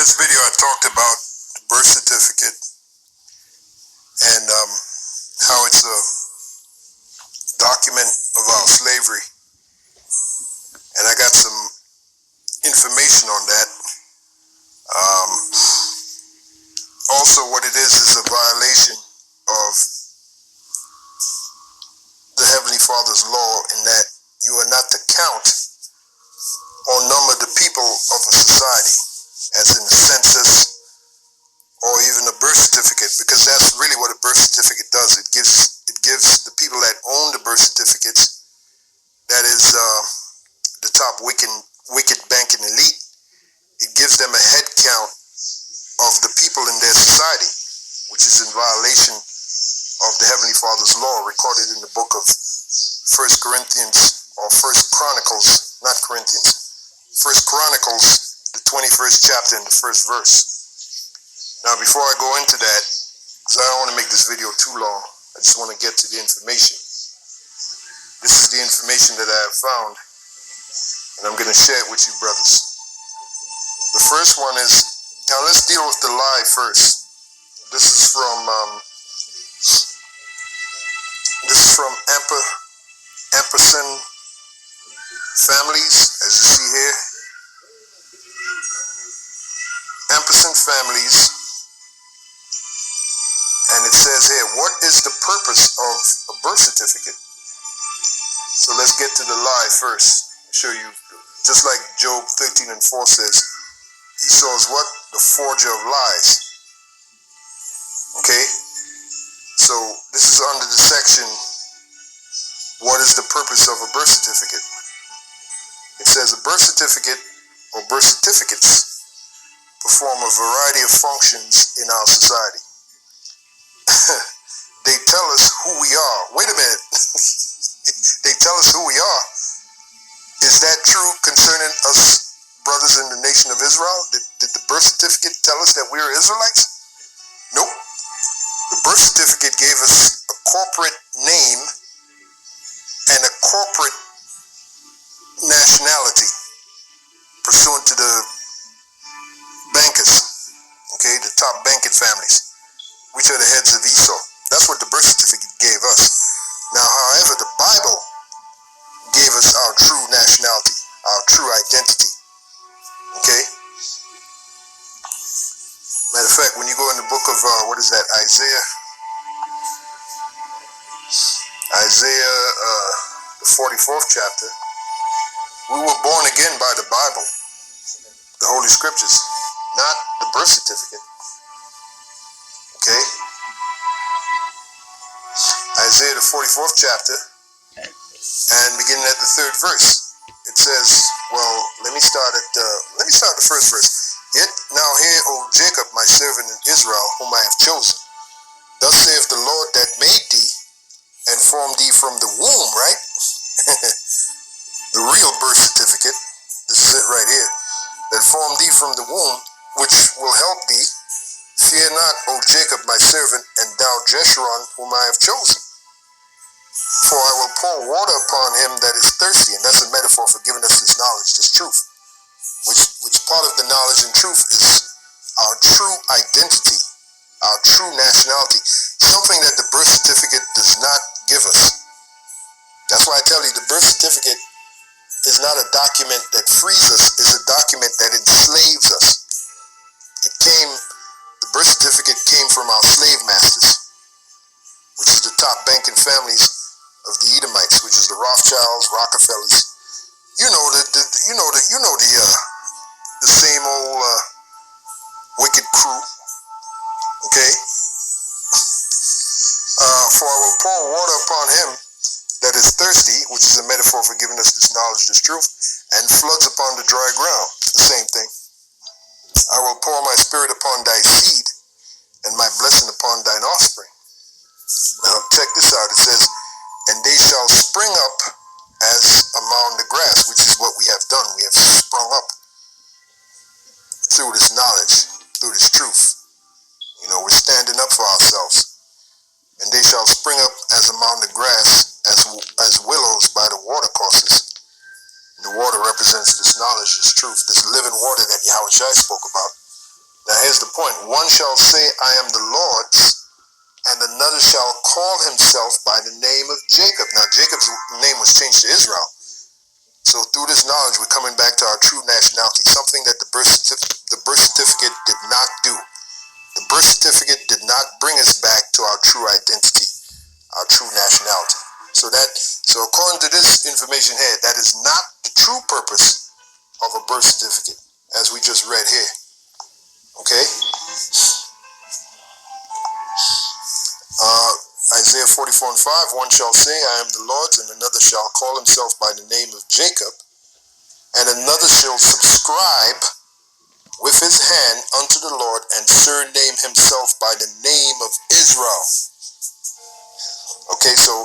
this video I talked about the birth certificate and how it's a document of our slavery, and I got some information on that. Also, what it is a violation of the Heavenly Father's law in that you are not to count or number the people of a society, as in the census or even a birth certificate, because that's really what a birth certificate does. It gives the people that own the birth certificates, that is the top wicked banking elite, it gives them a head count of the people in their society, which is in violation of the Heavenly Father's law recorded in the book of 1 Corinthians, or 1 Chronicles, not Corinthians, 1 Chronicles, the 21st chapter and the first verse. Now, before I go into that, because I don't want to make this video too long, I just want to get to the information. This is the information that I have found, and I'm going to share it with you, brothers. The first one is, now let's deal with the lie first. This is from Ampersand Families, as you see here. Ampersand Families, and it says here, what is the purpose of a birth certificate? So let's get to the lie first. I'll show you, just like Job 13:4 says, Esau is what? The forger of lies. Okay? So this is under the section, what is the purpose of a birth certificate? It says a birth certificate or birth certificates perform a variety of functions in our society. They tell us who we are. Wait a minute. They tell us who we are. Is that true concerning us brothers in the nation of Israel? Did the birth certificate tell us that we are Israelites? Nope. The birth certificate gave us a corporate name and a corporate nationality pursuant to the bankers, okay, the top banking families, which are the heads of Esau. That's what the birth certificate gave us. Now, however, the Bible gave us our true nationality, our true identity, okay? Matter of fact, when you go in the book of, Isaiah, the 44th chapter, we were born again by the Bible, the Holy Scriptures, not the birth certificate. Okay? Isaiah the 44th chapter, and beginning at the 3rd verse, it says, well, let me start the first verse. Yet now hear, O Jacob, my servant, in Israel, whom I have chosen. Thus saith the Lord that made thee and formed thee from the womb, right? The real birth certificate, this is it right here, that formed thee from the womb, which will help thee. Fear not, O Jacob, my servant, and thou Jeshurun, whom I have chosen. For I will pour water upon him that is thirsty. And that's a metaphor for giving us this knowledge, this truth. Which part of the knowledge and truth is our true identity, our true nationality. Something that the birth certificate does not give us. That's why I tell you, the birth certificate is not a document that frees us, it's a document that enslaves us. The birth certificate came from our slave masters, which is the top banking families of the Edomites, which is the Rothschilds, Rockefellers. The same old wicked crew. Okay. For I will pour water upon him that is thirsty, which is a metaphor for giving us this knowledge, this truth, and floods upon the dry ground. The same thing. I will pour my spirit upon thy seed, and my blessing upon thine offspring. Now check this out. It says, and they shall spring up as among the grass, which is what we have done. We have sprung up through this knowledge, through this truth. We're standing up for ourselves. And they shall spring up as among the grass, as willows by the watercourses. And the water represents this knowledge, this truth, this living water that Yahushua spoke about. the point. One shall say, I am the Lord's, and another shall call himself by the name of Jacob. Now, Jacob's name was changed to Israel. So through this knowledge, we're coming back to our true nationality, something that the birth certificate did not do. The birth certificate did not bring us back to our true identity, our true nationality. So according to this information here, that is not the true purpose of a birth certificate, as we just read here. Okay? Isaiah 44:5, one shall say, I am the Lord's, and another shall call himself by the name of Jacob, and another shall subscribe with his hand unto the Lord, and surname himself by the name of Israel. Okay, so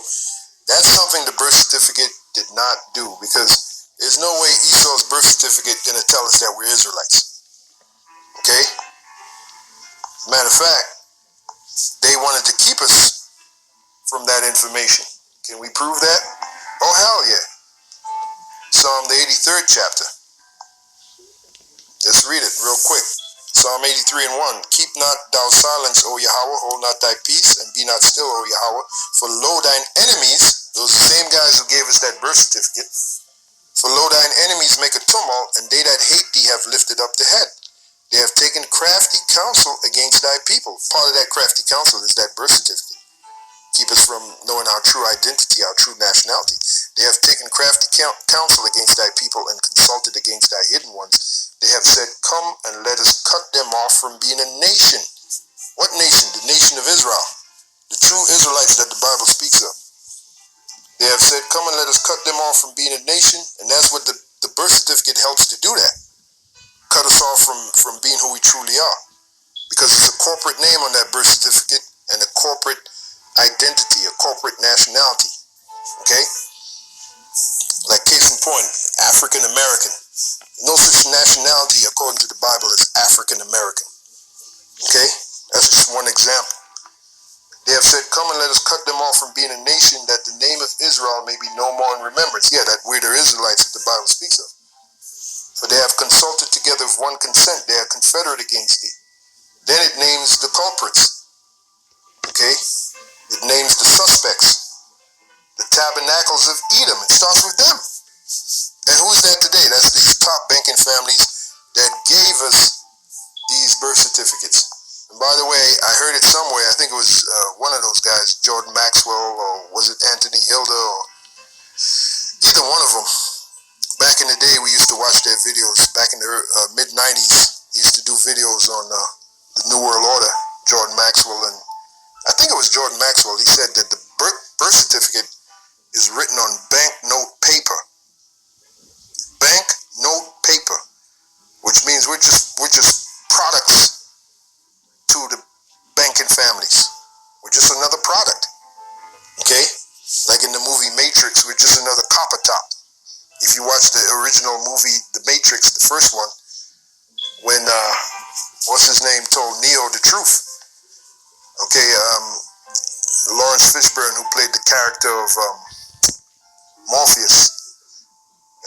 that's something the birth certificate did not do, because there's no way Esau's birth certificate didn't tell us that we're Israelites. Okay? Matter of fact, they wanted to keep us from that information. Can we prove that? Oh, hell yeah. Psalm the 83rd chapter. Let's read it real quick. Psalm 83:1. Keep not thou silence, O Yahweh, hold not thy peace, and be not still, O Yahweh. For lo, thine enemies, those same guys who gave us that birth certificate, for lo, thine enemies make a tumult, and they that hate thee have lifted up the head. They have taken crafty counsel against thy people. Part of that crafty counsel is that birth certificate. Keep us from knowing our true identity, our true nationality. They have taken crafty counsel against thy people and consulted against thy hidden ones. They have said, come and let us cut them off from being a nation. What nation? The nation of Israel. The true Israelites that the Bible speaks of. They have said, come and let us cut them off from being a nation. And that's what the birth certificate helps to do that. Cut us off from being who we truly are. Because it's a corporate name on that birth certificate and a corporate identity, a corporate nationality. Okay? Like case in point, African American. No such nationality according to the Bible as African American. Okay? That's just one example. They have said, come and let us cut them off from being a nation, that the name of Israel may be no more in remembrance. Yeah, that we're the Israelites that the Bible speaks of. For they have consulted together with one consent. They are confederate against thee. Then it names the culprits. Okay? It names the suspects. The tabernacles of Edom. It starts with them. And who is that today? That's these top banking families that gave us these birth certificates. And by the way, I heard it somewhere. I think it was one of those guys, Jordan Maxwell, or was it Anthony Hilda, or either one of them. Back in the day, we used to watch their videos. Back in the mid-90s, he used to do videos on the New World Order, Jordan Maxwell, and I think it was Jordan Maxwell. He said that the birth certificate is written on banknote paper. Banknote paper, which means we're just products to the banking families. We're just another product. Okay? Like in the movie Matrix, we're just another copper top. If you watch the original movie, The Matrix, the first one, when what's his name told Neo the truth. Okay, Lawrence Fishburne, who played the character of Morpheus,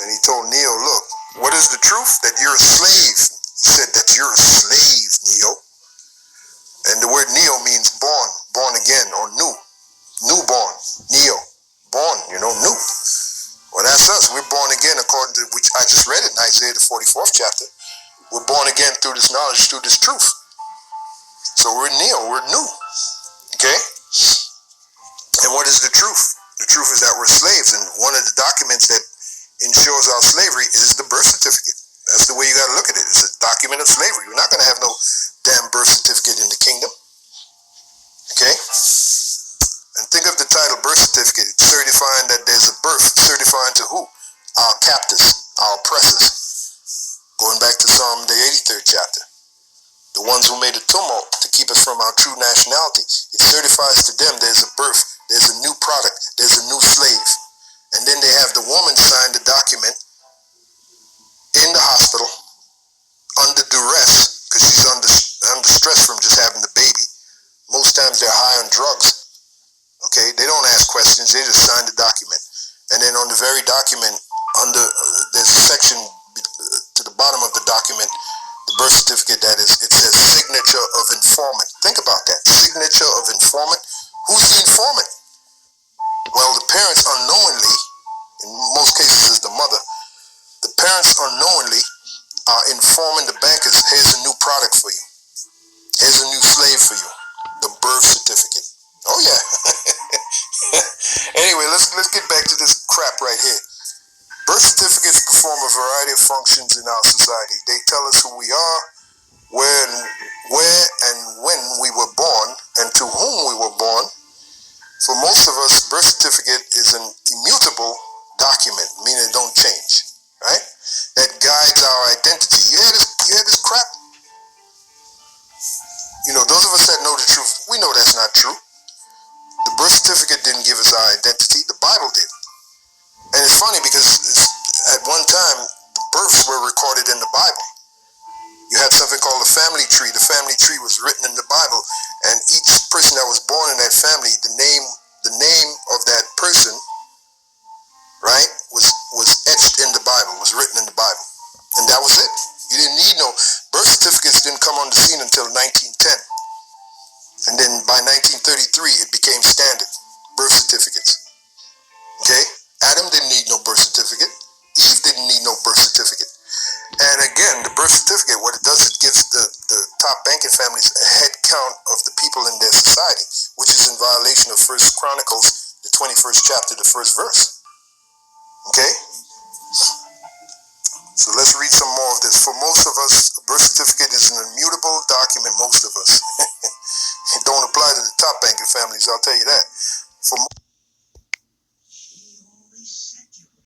and he told Neo, look, what is the truth? That you're a slave. He said that you're a slave, Neo. And the word Neo means born again, or new, newborn, Neo, born, new. Well, that's us. We're born again according to which I just read it in Isaiah the 44th chapter. We're born again through this knowledge, through this truth. So we're Neo, we're new. Okay? And what is the truth? The truth is that we're slaves, and one of the documents that ensures our slavery is the birth certificate. That's the way you got to look at it. It's a document of slavery. You're not going to have no damn birth certificate in the kingdom. Okay? And think of the title birth certificate. It's certifying that there's a birth. Certifying to who? Our captors, our oppressors. Going back to Psalm the 83rd chapter. The ones who made a tumult to keep us from our true nationality. It certifies to them there's a birth, there's a new product, there's a new slave. And then they have the woman sign the document in the hospital under duress, because she's under stress from just having the baby. Most times they're high on drugs. Okay, they don't ask questions, they just sign the document. And then on the very document, there's a section to the bottom of the document The birth certificate, that is, it says signature of informant. Think about that. Signature of informant. Who's the informant? Well, the parents unknowingly, in most cases is the mother, the parents unknowingly are informing the bankers, here's a new product for you. Here's a new slave for you. The birth certificate. Oh yeah. Anyway, let's get back to this crap right here. Birth certificates perform a variety of functions in our society. They tell us who we are, where and when we were born, and to whom we were born. For most of us, birth certificate is an immutable document, meaning it don't change, right? That guides our identity. You hear this crap? You know, those of us that know the truth, we know that's not true. The birth certificate didn't give us our identity, the Bible did. And it's funny because at one time, births were recorded in the Bible. You had something called a family tree. The family tree was written in the Bible, and each person that was born in that family, the name of that person, right, was etched in the Bible, was written in the Bible. And that was it. You didn't need no birth certificates. Didn't come on the scene until 1910. And then by 1933, it became standard, birth certificates. Okay? Adam didn't need no birth certificate. Eve didn't need no birth certificate. And again, the birth certificate, what it does, it gives the top banking families a head count of the people in their society, which is in violation of 1 Chronicles, the 21st chapter, the first verse. Okay? So let's read some more of this. For most of us, a birth certificate is an immutable document, most of us. It don't apply to the top banking families, I'll tell you that. For